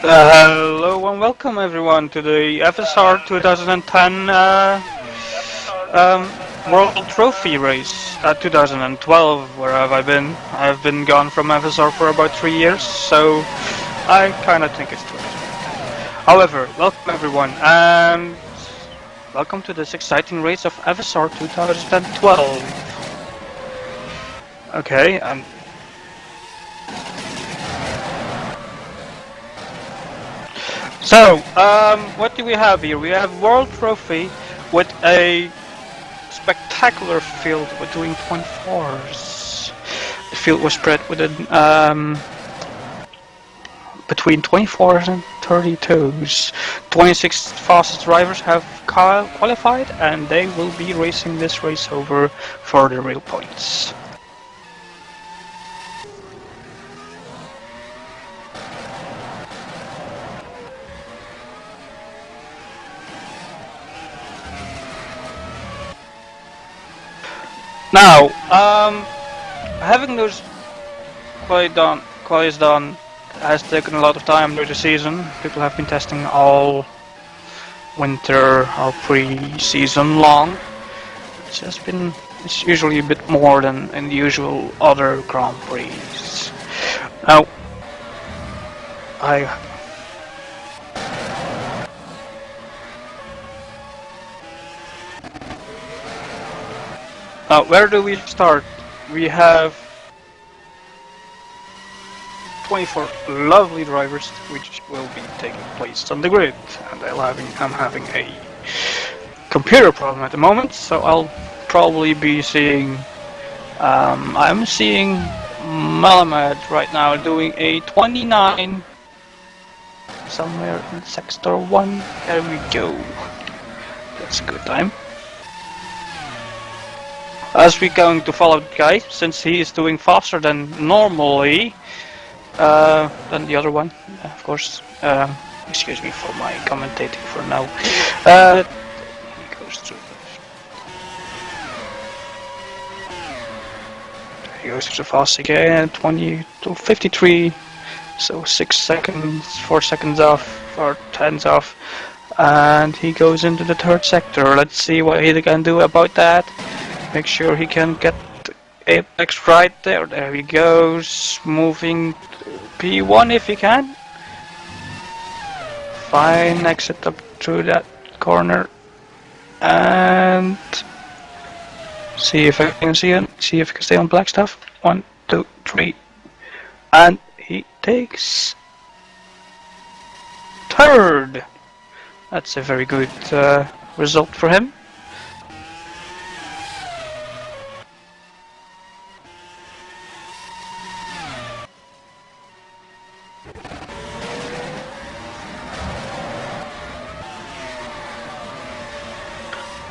Hello and welcome everyone to the FSR 2010 um, World Trophy Race. 2012, where have I been? I've been gone from FSR for about 3 years, so I kinda think it's 2010. However, welcome everyone, and welcome to this exciting race of FSR 2012. Okay, and so, what do we have here? We have World Trophy with a spectacular field between 24s. The field was spread between 24s and 32s. 26 fastest drivers have qualified, and they will be racing this race over for the real points. Now, having those qualies done has taken a lot of time during the season. People have been testing all winter or pre-season long. It's usually a bit more than in the usual other Grand Prix. Now, where do we start? We have 24 lovely drivers which will be taking place on the grid, and I'm having a computer problem at the moment, so I'll probably be seeing I'm seeing Malamed right now doing a 29 somewhere in sector 1. There we go. That's a good time. As we're going to follow the guy, since he is doing faster than normally, than the other one, of course. Excuse me for my commentating for now. He goes through. He goes through the fast again, 20 to 53, so 6 seconds, 4 seconds off, or 10s off, and he goes into the third sector. Let's see what he can do about that. Make sure he can get the apex right there. There he goes, moving P1 if he can. Fine, exit up through that corner, and see if I can see him. See if he can stay on black stuff. 1, 2, 3, and he takes third. That's a very good result for him.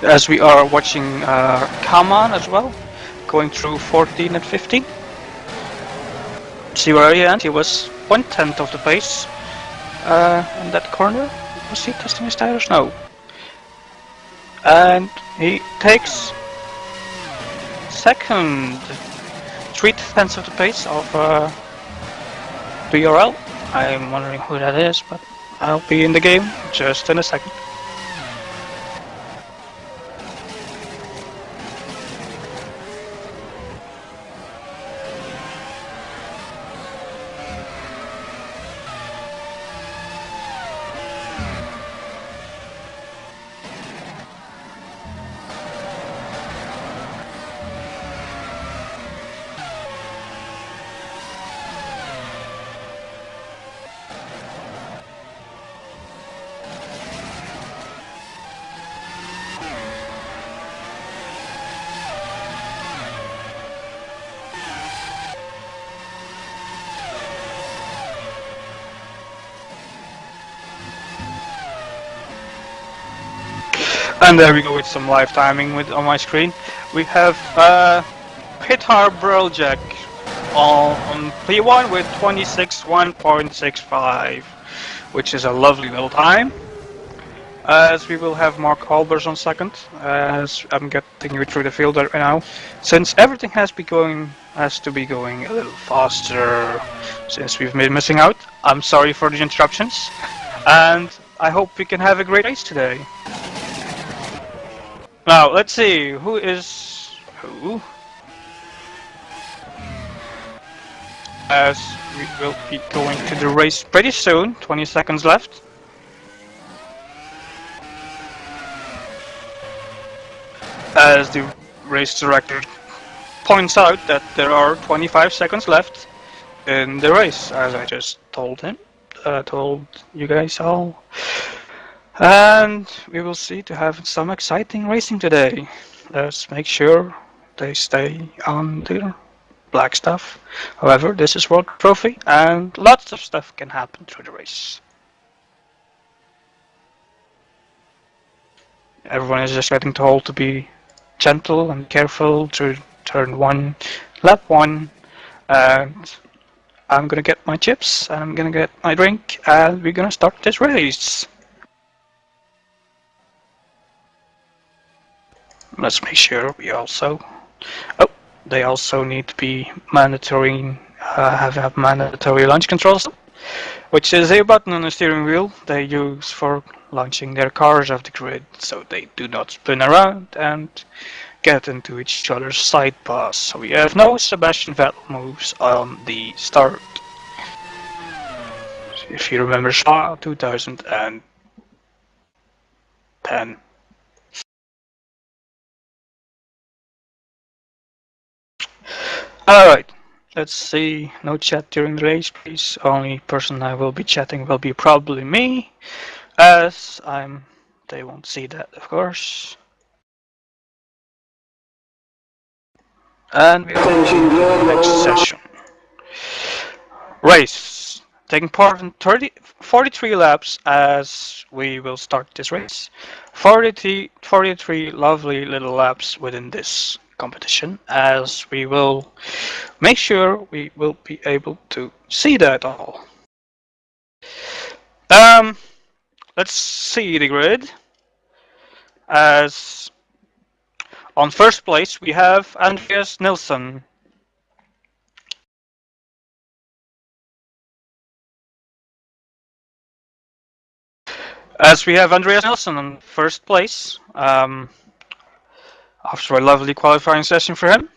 As we are watching Kaman as well, going through 14 and 15. See where he ended? He was 1/10 of the pace in that corner. Was he testing his tires? No. And he takes second, 3/10 of the pace of BRL. I'm wondering who that is, but I'll be in the game just in a second. And there we go with some live timing on my screen. We have Pitar Burljack on P1 with 26.1.65, which is a lovely little time. as we will have Mark Albers on second, as I'm getting you through the field right now. Since everything has to be going a little faster, since we've been missing out. I'm sorry for the interruptions, and I hope we can have a great race today. Now let's see who is who. As we will be going to the race pretty soon. 20 seconds left. As the race director points out that there are 25 seconds left in the race, as I just told him, told you guys all. And we will see to have some exciting racing today. Let's make sure they stay on their black stuff. However, this is World Trophy, and lots of stuff can happen through the race. Everyone is just getting told to be gentle and careful through turn 1, lap 1, and I'm gonna get my chips, and I'm gonna get my drink, and we're gonna start this race. Let's make sure we also... Oh, they also need to be mandatory, have mandatory launch controls, which is a button on the steering wheel they use for launching their cars off the grid, so they do not spin around and get into each other's side pass. So we have no Sebastian Vettel moves on the start. If you remember Spa 2010. Alright, let's see. No chat during the race, please. Only person I will be chatting will be probably me, as they won't see that, of course. And we go to the next session. Race. Taking part in 43 laps as we will start this race. 43 lovely little laps within this competition, as we will make sure we will be able to see that all. Let's see the grid. As on first place we have Andreas Nilsson. As we have Andreas Nilsson on first place, after a lovely qualifying session for him.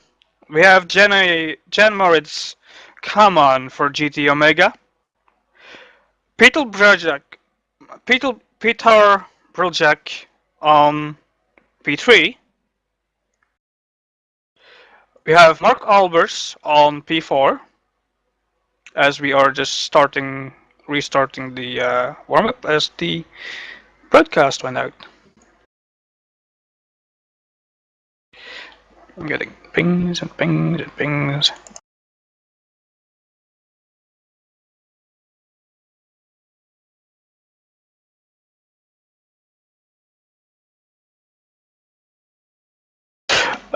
We have Jan Moritz Kaman for GT Omega. Peter Brujak on P3. We have Mark Albers on P4, as we are just restarting the warm-up as the broadcast went out. I'm getting pings and pings and pings.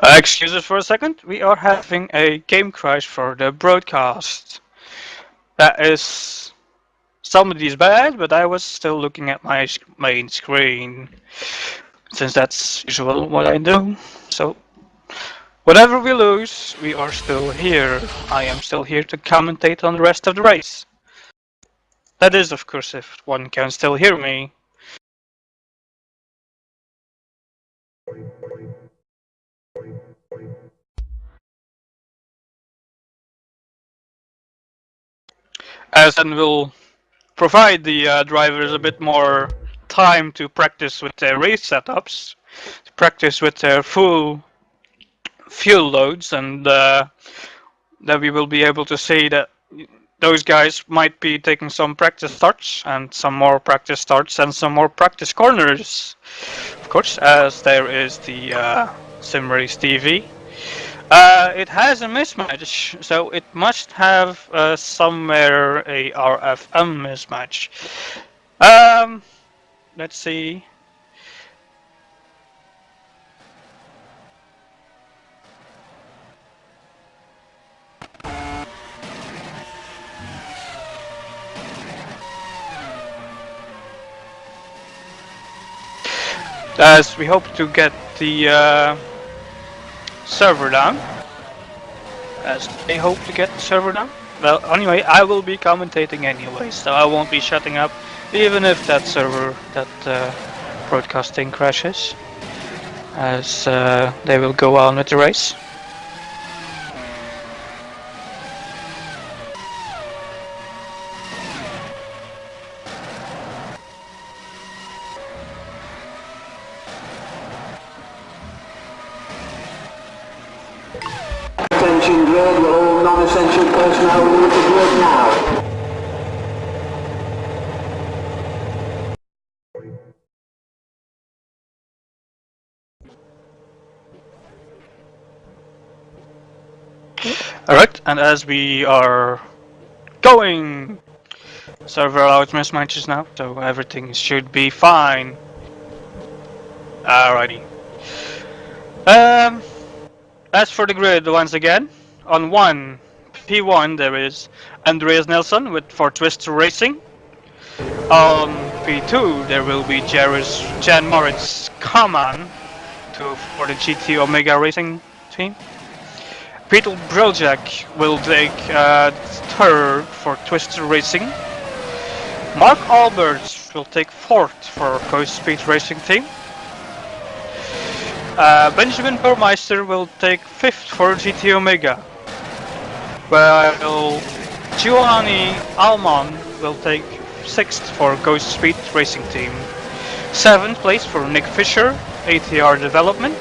Excuse us for a second, we are having a game crash for the broadcast. That is... somebody's bad, but I was still looking at my main screen, since that's usually what I do. So, whatever we lose, we are still here. I am still here to commentate on the rest of the race. That is, of course, if one can still hear me. As then we'll provide the drivers a bit more time to practice with their race setups, to practice with their full fuel loads, and then we will be able to see that those guys might be taking some practice starts, and some more practice starts, and some more practice corners. Of course, as there is the Sim Race TV. It has a mismatch, so it must have somewhere a RFM mismatch. Let's see. as we hope to get the server down. As they hope to get the server down. Well, anyway, I will be commentating anyway, so I won't be shutting up, even if that server, that broadcasting crashes, as they will go on with the race. Attention grid, all non-essential personnel leave the grid now. Alright, and as we are going, server allows mismatches now, so everything should be fine. Alrighty. As for the grid, once again, on P1 there is Andreas Nilsson for Twister Racing. On P2 there will be Jan Moritz Kaman for the GT Omega Racing team. Peter Broljak will take third for Twister Racing. Mark Alberts will take fourth for Coast Speed Racing team. Benjamin Burmeister will take fifth for GT Omega. While Giovanni Alman will take sixth for Ghost Speed Racing team. Seventh place for Nick Fisher, ATR Development.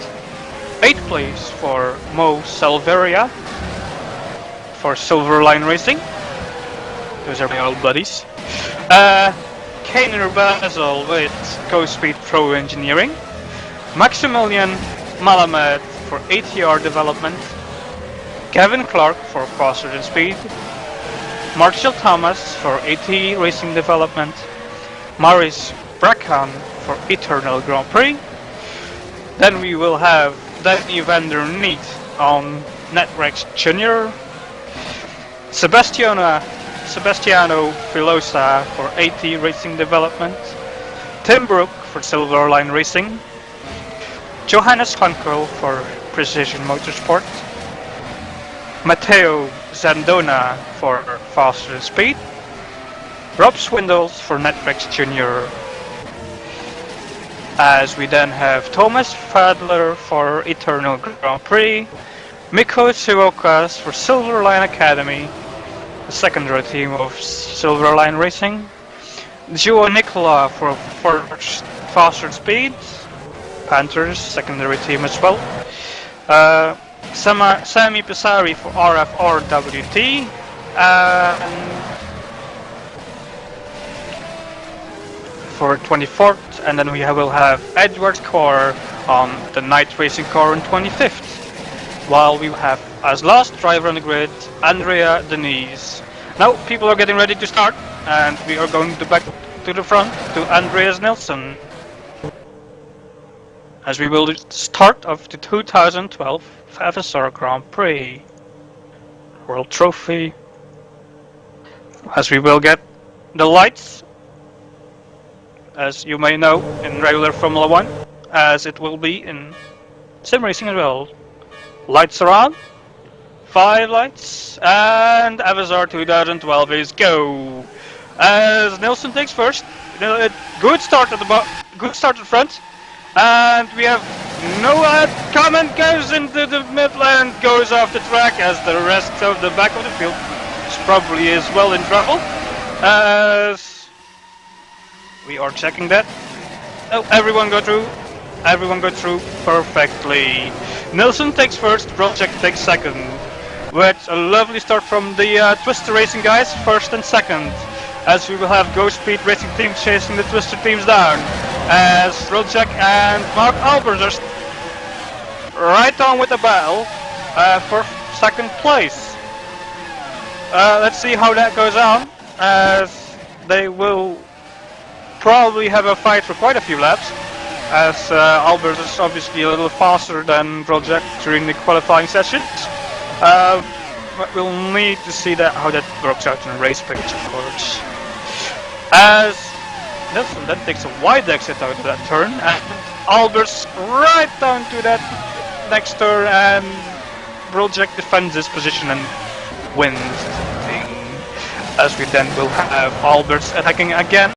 8th place for Mo Salveria for Silverline Racing. Those are my old buddies. Kainer Basel with Co-Speed Pro Engineering. Maximilian Malamed for ATR Development. Kevin Clark for Faster Than Speed. Marshall Thomas for AT Racing Development. Maurice Brackham for Eternal Grand Prix. Then we will have Danny van der Niet on Netrex Junior. Sebastiano Filosa for AT Racing Development. Tim Brook for Silverline Racing. Johannes Hankel for Precision Motorsport. Matteo Zandona for Faster Than Speed. Rob Swindles for Netrex Junior. As we then have Thomas Fadler for Eternal Grand Prix, Mikko Tsuokas for Silverline Academy, the secondary team of Silverline Racing, Gio Nicola for Faster Speed, Panthers secondary team as well, Sami Pesari for FSR Rd, and for 24th, and then we will have Edward Core on the Night Racing Car on 25th, while we have as last driver on the grid Andrea Denise. Now people are getting ready to start, and we are going back to the front to Andreas Nilsson, as we will start of the 2012 FSR Grand Prix World Trophy, as we will get the lights, as you may know, in regular Formula 1, as it will be in sim racing as well. Lights are on, 5 lights, and FSR 2012 is go. As Nilsson takes first, good start at the front, and we have Noah Comment goes into the midland, goes off the track, as the rest of the back of the field probably is well in trouble. As we are checking that. Oh, everyone go through perfectly. Nilsson takes first, Project takes second. With a lovely start from the Twister Racing guys, first and second. As we will have Ghost Speed Racing team chasing the Twister teams down. As Project and Mark Albers are right on with the battle for second place. Let's see how that goes on, as they will probably have a fight for quite a few laps, as Albert is obviously a little faster than Project during the qualifying sessions. But we'll need to see how that works out in the race page, of course. As Nilsson then takes a wide exit out of that turn, and Albert's right down to that next turn and Project defends his position and wins the thing. As we then will have Albert's attacking again.